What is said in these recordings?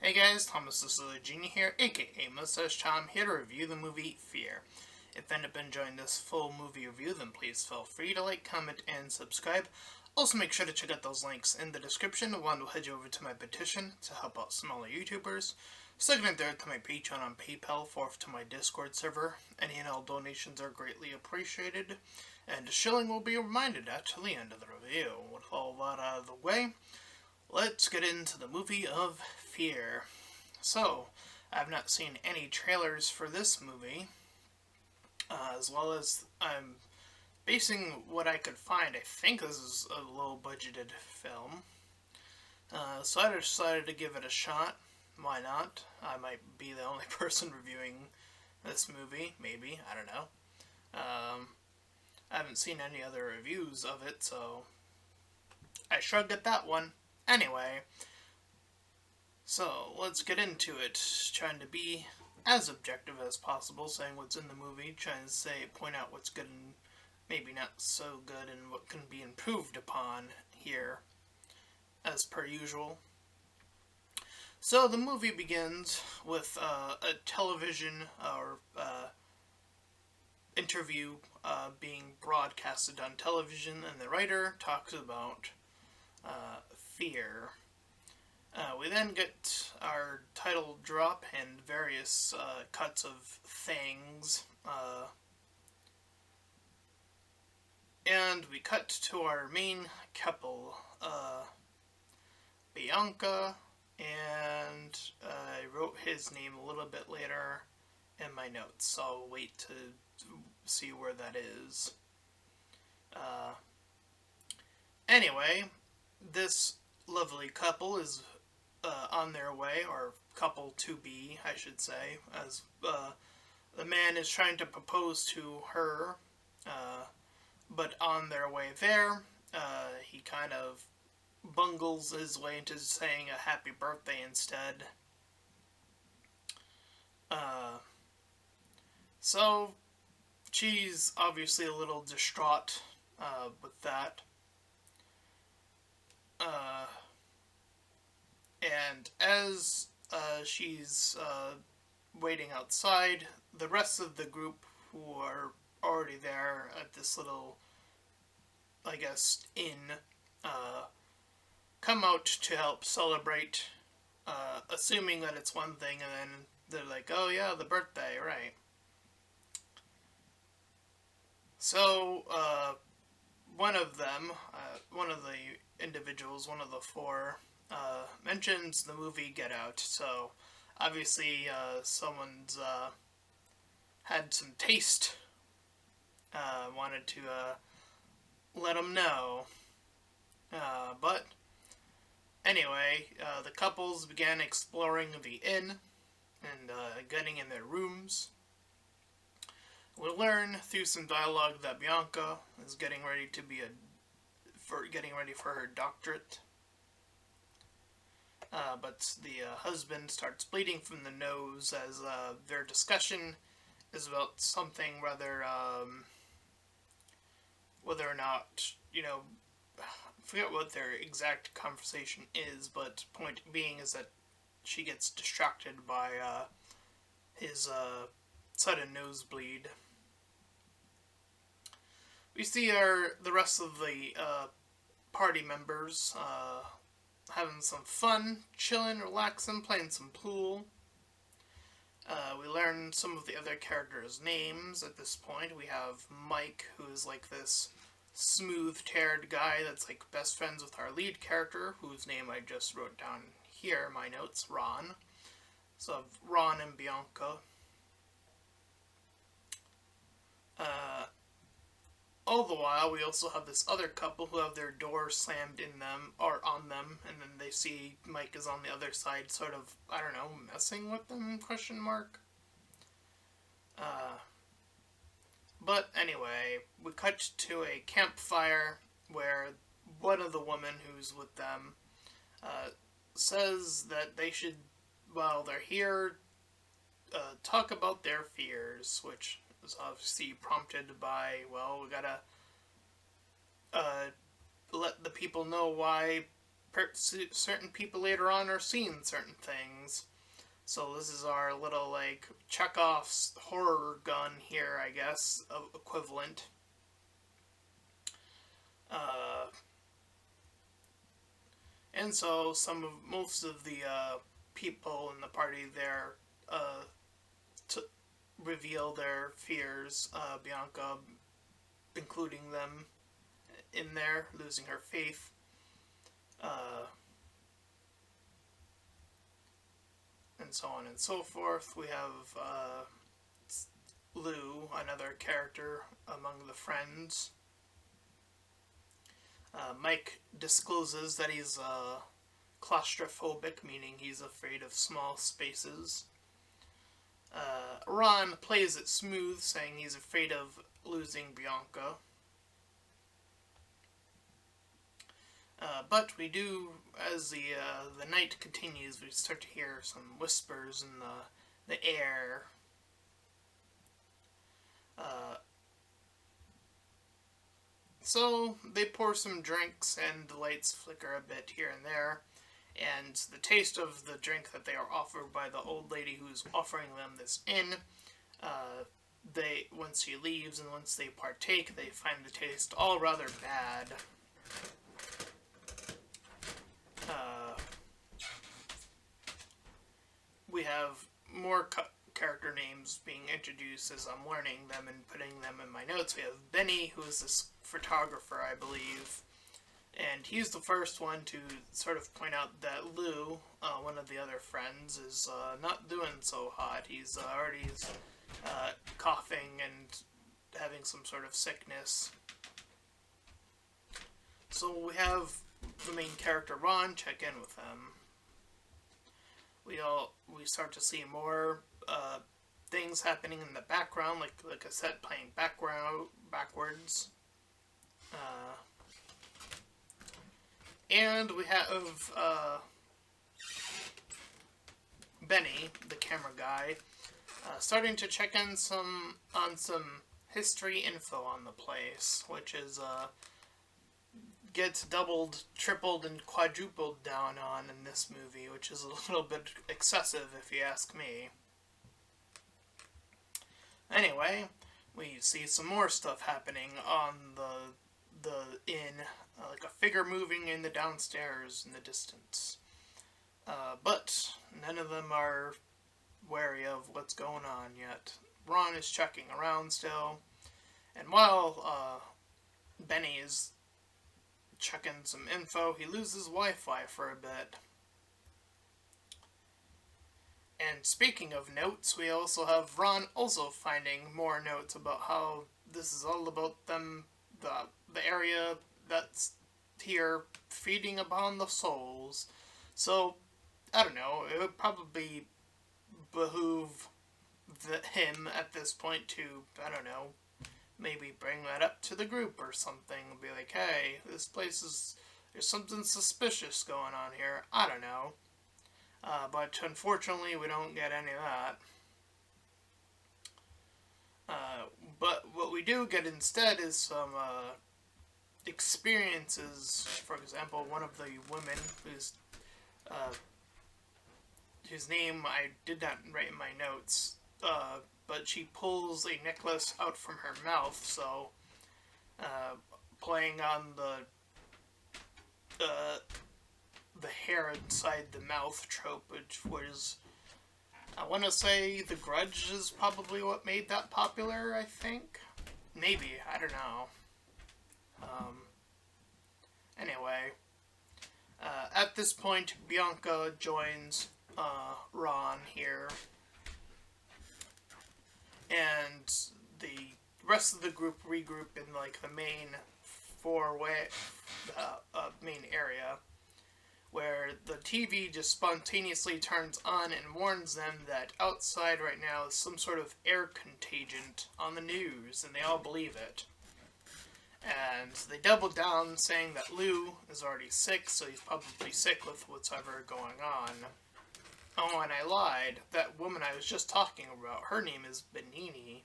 Hey guys, Thomas the Silly Genie here, aka Mustached, here to review the movie Fear. If you end up enjoying this full movie review, then please feel free to like, comment, and subscribe. Also make sure to check out those links in the description. One will head you over to my petition to help out smaller YouTubers. Second and third to my Patreon on PayPal. Fourth to my Discord server. Any and all donations are greatly appreciated. And a shilling will be reminded at the end of the review. With all that out of the way, let's get into the movie of Fear. So, I've not seen any trailers for this movie, as well as I'm basing what I could find. I think this is a low-budgeted film, so I decided to give it a shot. Why not? I might be the only person reviewing this movie, maybe, I don't know. I haven't seen any other reviews of it, so I shrugged at that one. Anyway, so let's get into it. Trying to be as objective as possible, saying what's in the movie, trying to point out what's good and maybe not so good and what can be improved upon here, as per usual. So the movie begins with a television or interview being broadcasted on television, and the writer talks about fear. We then get our title drop and various cuts of things. And we cut to our main couple, Bianca, and I wrote his name a little bit later in my notes, so I'll wait to see where that is. Anyway, this lovely couple is on their way, or couple to be, I should say, as the man is trying to propose to her, but on their way there, he kind of bungles his way into saying a happy birthday instead. So she's obviously a little distraught with that. And as she's waiting outside, the rest of the group who are already there at this little, I guess, inn, come out to help celebrate, assuming that it's one thing, and then they're like, oh yeah, the birthday, right. So, one of them, one of the individuals, one of the four, mentions the movie Get Out, so obviously someone's had some taste, wanted to let them know. But anyway, the couples began exploring the inn and getting in their rooms. We learn through some dialogue that Bianca is getting ready for her doctorate. But the husband starts bleeding from the nose as their discussion is about something whether or not, I forget what their exact conversation is, but point being is that she gets distracted by his sudden nosebleed. We see the rest of the party members having some fun, chilling, relaxing, playing some pool. We learn some of the other characters' names at this point. We have Mike, who is like this smooth-taired guy that's like best friends with our lead character, whose name I just wrote down here in my notes, Ron. So Ron and Bianca. All the while, we also have this other couple who have their door slammed in them, or on them, and then they see Mike is on the other side, sort of, I don't know, messing with them, question mark. But anyway, we cut to a campfire where one of the women who's with them says that they should, while they're here, talk about their fears, which is obviously prompted by, well, we gotta let the people know why certain people later on are seeing certain things. So this is our little, like, Chekhov's horror gun here, I guess, equivalent. And so most of the people in the party there to reveal their fears. Bianca, including them in there, losing her faith. And so on and so forth. We have Lou, another character among the friends. Mike discloses that he's claustrophobic, meaning he's afraid of small spaces. Ron plays it smooth, saying he's afraid of losing Bianca. But we do, as the night continues, we start to hear some whispers in the air. So they pour some drinks, and the lights flicker a bit here and there. And the taste of the drink that they are offered by the old lady who's offering them this inn, once she leaves and once they partake, they find the taste all rather bad. We have more character names being introduced as I'm learning them and putting them in my notes. We have Benny, who is this photographer, I believe, and he's the first one to sort of point out that Lou, one of the other friends, is not doing so hot. He's already coughing and having some sort of sickness. So we have the main character Ron check in with him. We start to see more things happening in the background, like the cassette playing backwards. And we have Benny, the camera guy, starting to check in on some history info on the place, which is gets doubled, tripled, and quadrupled down on in this movie, which is a little bit excessive if you ask me. Anyway, we see some more stuff happening on the inn, like a figure moving in the downstairs in the distance. But none of them are wary of what's going on yet. Ron is checking around still, and while Benny is checking some info, he loses Wi-Fi for a bit. And speaking of notes, we also have Ron also finding more notes about how this is all about them, the area that's here feeding upon the souls. So, I don't know, it would probably behoove him at this point to, I don't know, maybe bring that up to the group or something. Be like, hey, this place there's something suspicious going on here. I don't know. But unfortunately, we don't get any of that. But what we do get instead is some experiences. For example, one of the women whose name I did not write in my notes, but she pulls a necklace out from her mouth, so playing on the hair inside the mouth trope, which was, I want to say, The Grudge is probably what made that popular, I think. Maybe, I don't know. Anyway, at this point, Bianca joins Ron here, and the rest of the group regroup in like the main main area, where the TV just spontaneously turns on and warns them that outside right now is some sort of air contagion on the news, and they all believe it. And they double down, saying that Lou is already sick, so he's probably sick with whatever going on. Oh, and I lied. That woman I was just talking about, her name is Benini.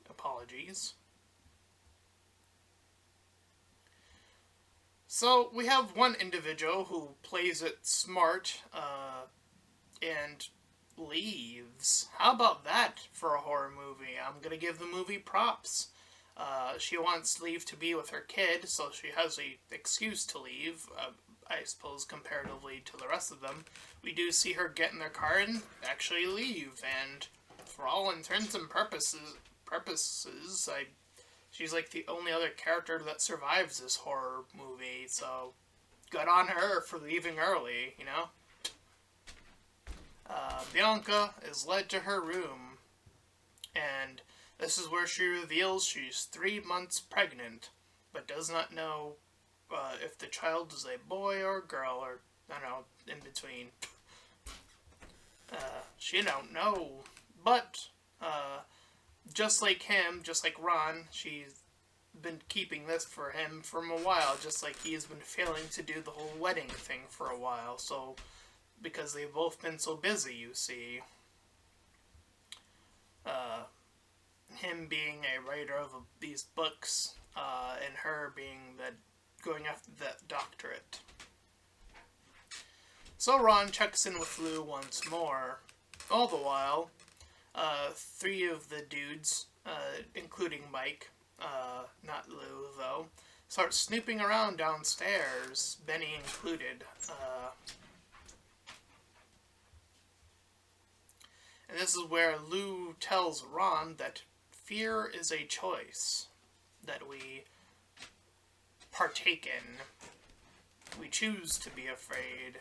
Apologies. So we have one individual who plays it smart and leaves. How about that for a horror movie? I'm gonna give the movie props. She wants leave to be with her kid, so she has a excuse to leave. I suppose comparatively to the rest of them, we do see her get in their car and actually leave. And for all intents and purposes, she's like the only other character that survives this horror movie. So good on her for leaving early. You know. Bianca is led to her room, and this is where she reveals she's 3 months pregnant, but does not know if the child is a boy or a girl, or I don't know, in between. She don't know, but just like him, just like Ron, she's been keeping this for him from a while, just like he's been failing to do the whole wedding thing for a while. So because they've both been so busy, you see. Uh, Him being a writer of these books, and her being going after that doctorate. So Ron checks in with Lou once more. All the while, three of the dudes, including Mike, not Lou though, start snooping around downstairs, Benny included. And this is where Lou tells Ron that fear is a choice that we partake in. We choose to be afraid.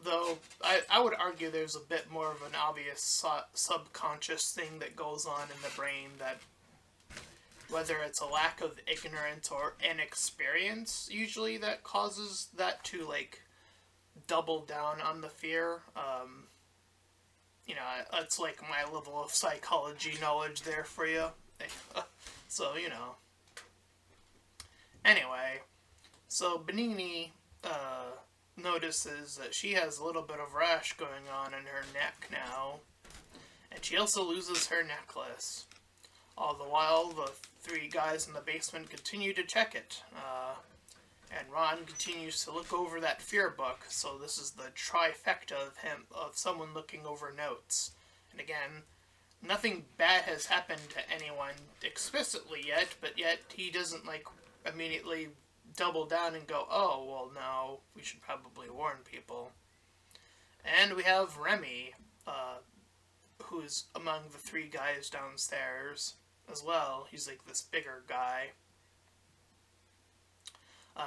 Though, I would argue there's a bit more of an obvious subconscious thing that goes on in the brain, that whether it's a lack of ignorance or inexperience, usually that causes that to, like, double down on the fear. You know, it's like my level of psychology knowledge there for you. So, you know. Anyway, so Benini notices that she has a little bit of rash going on in her neck now, and she also loses her necklace. All the while, the three guys in the basement continue to check it, and Ron continues to look over that fear book. So this is the trifecta of someone looking over notes. And again, nothing bad has happened to anyone explicitly yet, but yet he doesn't, like, immediately double down and go, oh, well, no, we should probably warn people. And we have Remy, who's among the three guys downstairs as well. He's like this bigger guy.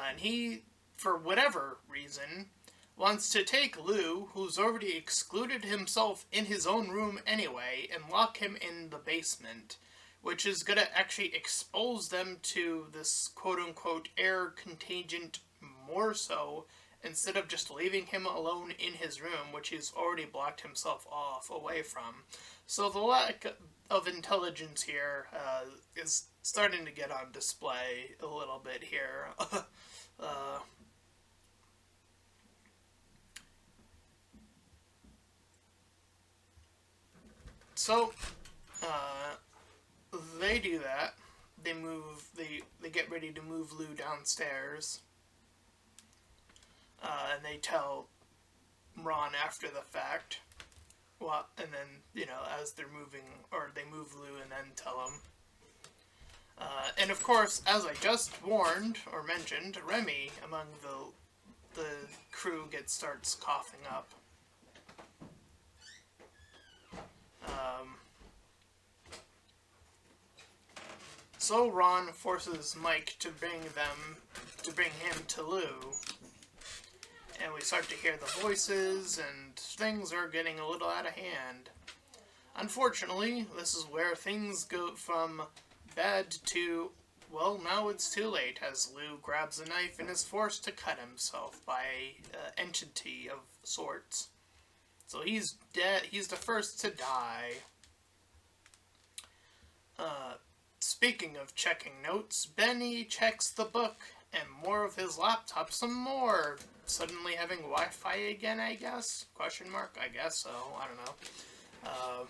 And he, for whatever reason, wants to take Lou, who's already excluded himself in his own room anyway, and lock him in the basement, which is going to actually expose them to this quote-unquote air contagion more so, instead of just leaving him alone in his room, which he's already blocked himself off away from. So the lack of intelligence here is starting to get on display a little bit here. So, they do that. They get ready to move Lou downstairs. And they tell Ron after the fact. Well, and then, you know, as they're moving, or they move Lou and then tell him. And of course, as I just warned or mentioned, Remy among the crew starts coughing up. So Ron forces Mike to bring him to Lou. And we start to hear the voices, and things are getting a little out of hand. Unfortunately, this is where things go from bad to, well, now it's too late, as Lou grabs a knife and is forced to cut himself by an entity of sorts. So he's dead. He's the first to die. Speaking of checking notes, Benny checks the book and more of his laptop some more. Suddenly having Wi-Fi again, I guess? Question mark? I guess so. I don't know.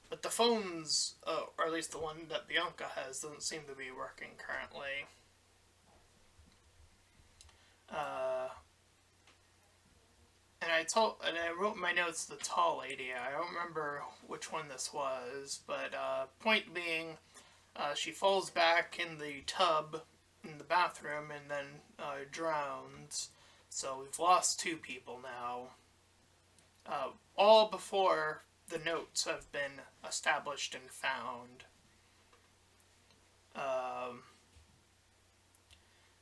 But the phones, or at least the one that Bianca has, doesn't seem to be working currently. Uh, and I wrote in my notes the tall lady. I don't remember which one this was, but point being, she falls back in the tub in the bathroom and then drowns. So we've lost two people now. All before the notes have been established and found. Um,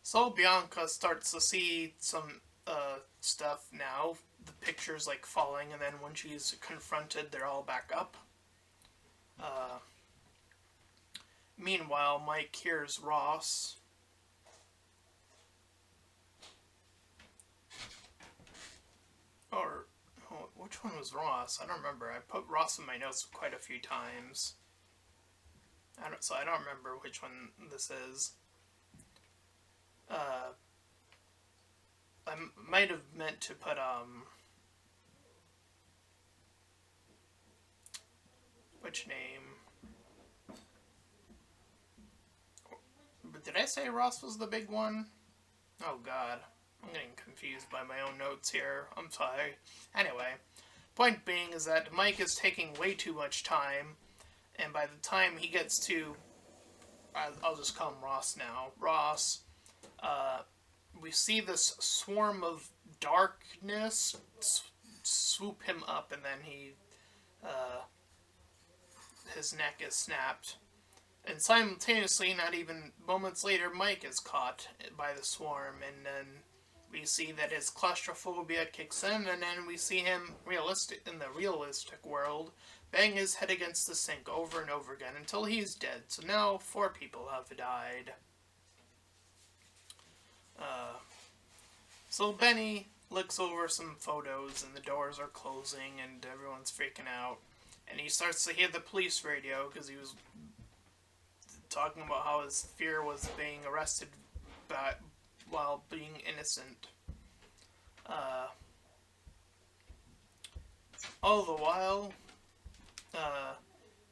so Bianca starts to see some stuff now. The pictures like falling, and then when she's confronted, they're all back up. Uh, Meanwhile, Mike hears Ross. Or, oh, which one was Ross? I don't remember. I put Ross in my notes quite a few times. So I don't remember which one this is. I might have meant to put, which name? But did I say Ross was the big one? Oh god. I'm getting confused by my own notes here. I'm sorry. Anyway, point being is that Mike is taking way too much time, and by the time he gets to, I'll just call him Ross now. Ross, we see this swarm of darkness swoop him up, and then his neck is snapped. And simultaneously, not even moments later, Mike is caught by the swarm, and then we see that his claustrophobia kicks in, and then we see him in the realistic world bang his head against the sink over and over again until he's dead. So now 4 people have died. So Benny looks over some photos, and the doors are closing, and everyone's freaking out. And he starts to hear the police radio because he was talking about how his fear was being arrested while being innocent. All the while,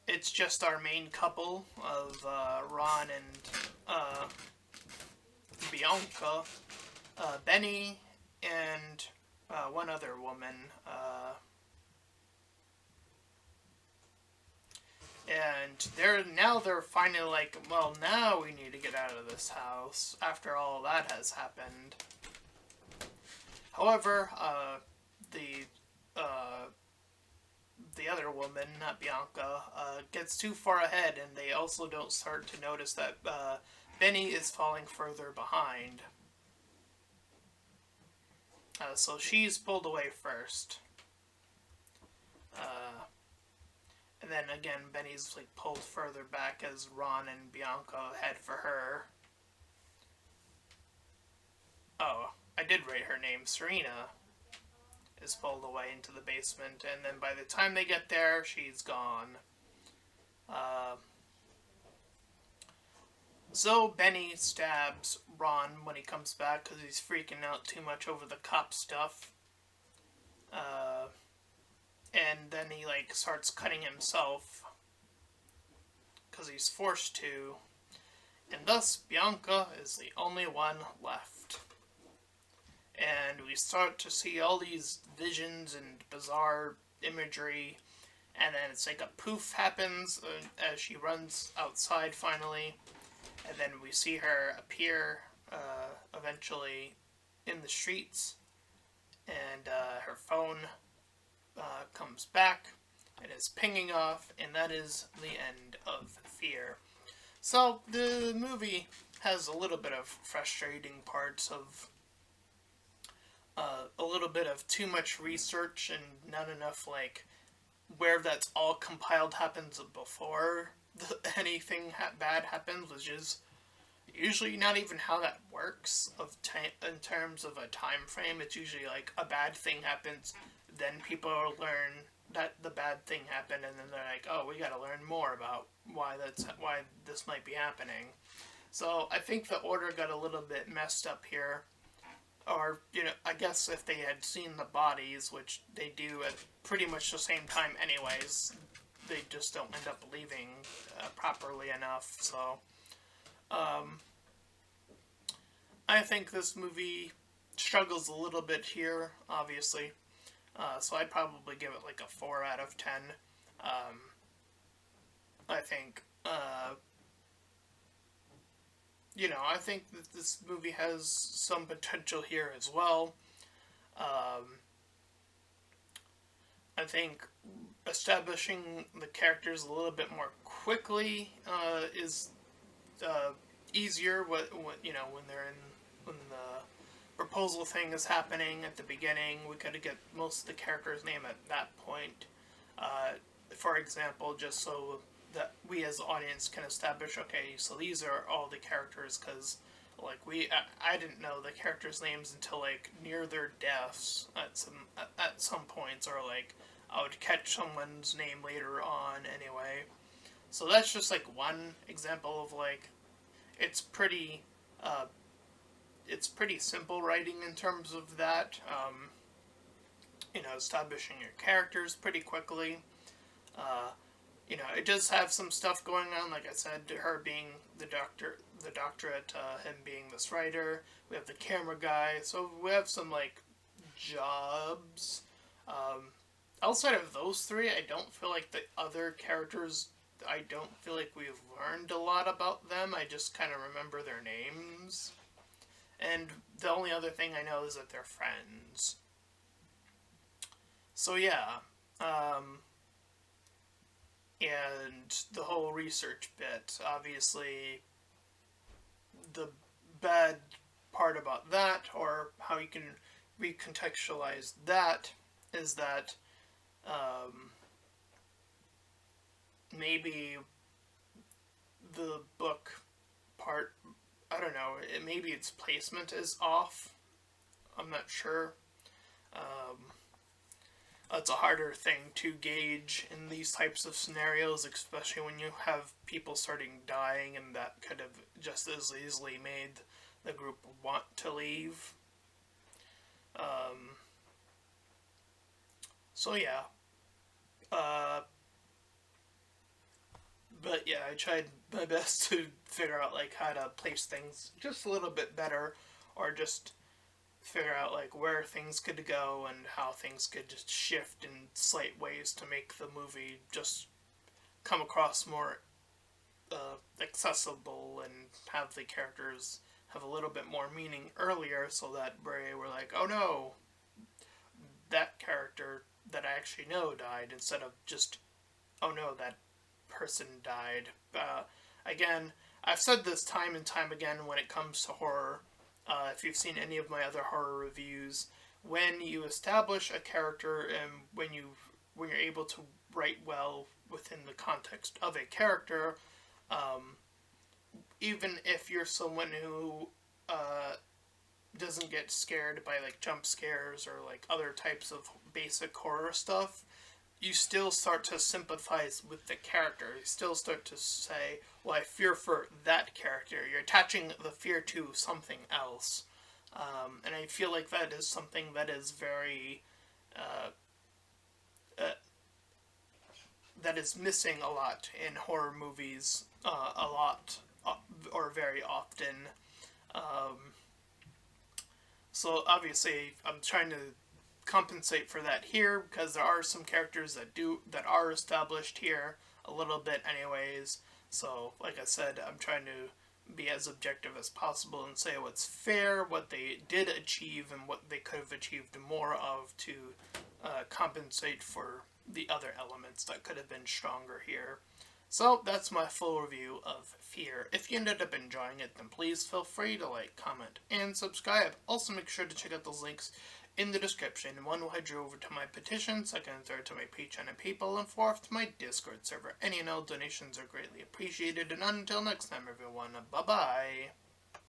it's just our main couple of Ron and Bianca, Benny, and one other woman. And they're finally like, well, now we need to get out of this house after all that has happened. However, the other woman, not Bianca, gets too far ahead, and they also don't start to notice that Benny is falling further behind. So she's pulled away first. And then again, Benny's like pulled further back as Ron and Bianca head for her. Oh, I did write her name. Serena is pulled away into the basement, and then by the time they get there, she's gone. So Benny stabs Ron when he comes back because he's freaking out too much over the cop stuff. And then he like starts cutting himself because he's forced to, and thus Bianca is the only one left. And we start to see all these visions and bizarre imagery, and then it's like a poof happens as she runs outside finally, and then we see her appear eventually in the streets, and her phone comes back and is pinging off, and that is the end of Fear. So the movie has a little bit of frustrating parts of a little bit of too much research and not enough like where that's all compiled happens before anything bad happens, which is usually not even how that works in terms of a time frame. It's usually like a bad thing happens, then people learn that the bad thing happened, and then they're like, oh, we gotta learn more about why this might be happening. So I think the order got a little bit messed up here. Or, I guess if they had seen the bodies, which they do at pretty much the same time anyways, they just don't end up leaving properly enough. So, I think this movie struggles a little bit here, obviously. So I'd probably give it like a 4 out of 10. Um, I think, I think that this movie has some potential here as well. Um, I think establishing the characters a little bit more quickly is uh, easier. When they're in when the proposal thing is happening at the beginning, we got to get most of the characters' name at that point. Uh, for example, just so that we as the audience can establish, okay, so these are all the characters, because like I didn't know the characters' names until like near their deaths at some points, or like I would catch someone's name later on anyway. So that's just like one example of like it's pretty uh, it's pretty simple writing in terms of that. Establishing your characters pretty quickly. Uh, it does have some stuff going on. Like I said, her being the doctorate, him being this writer. We have the camera guy. So we have some like jobs. Um, Outside of those three, I don't feel like the other characters. I don't feel like we've learned a lot about them. I just kind of remember their names. And the only other thing I know is that they're friends. So yeah, and the whole research bit. Obviously, the bad part about that, or how you can recontextualize that, is that maybe the book part, I don't know, maybe its placement is off. I'm not sure. Um, it's a harder thing to gauge in these types of scenarios, especially when you have people starting dying, and that could have just as easily made the group want to leave. Um, so yeah. Uh, but yeah, I tried my best to figure out like how to place things just a little bit better, or just figure out like where things could go and how things could just shift in slight ways to make the movie just come across more accessible, and have the characters have a little bit more meaning earlier, so that we're like, oh no, that character that I actually know died, instead of just, oh no, that person died. Again, I've said this time and time again when it comes to horror. If you've seen any of my other horror reviews, when you establish a character, and when you're able to write well within the context of a character, um, even if you're someone who doesn't get scared by like jump scares or like other types of basic horror stuff, you still start to sympathize with the character. You still start to say, well, I fear for that character. You're attaching the fear to something else. And I feel like that is something that is very, uh, uh, that is missing a lot in horror movies, a lot, or very often. Um, so obviously, I'm trying to compensate for that here, because there are some characters that are established here a little bit anyways. So like I said, I'm trying to be as objective as possible and say what's fair, what they did achieve, and what they could have achieved more of, to compensate for the other elements that could have been stronger here. So that's my full review of Fear. If you ended up enjoying it, then please feel free to like, comment, and subscribe. Also make sure to check out those links in the description. One will head you over to my petition, second and third to my Patreon and PayPal, and fourth to my Discord server. Any and all donations are greatly appreciated, and until next time everyone, bye bye.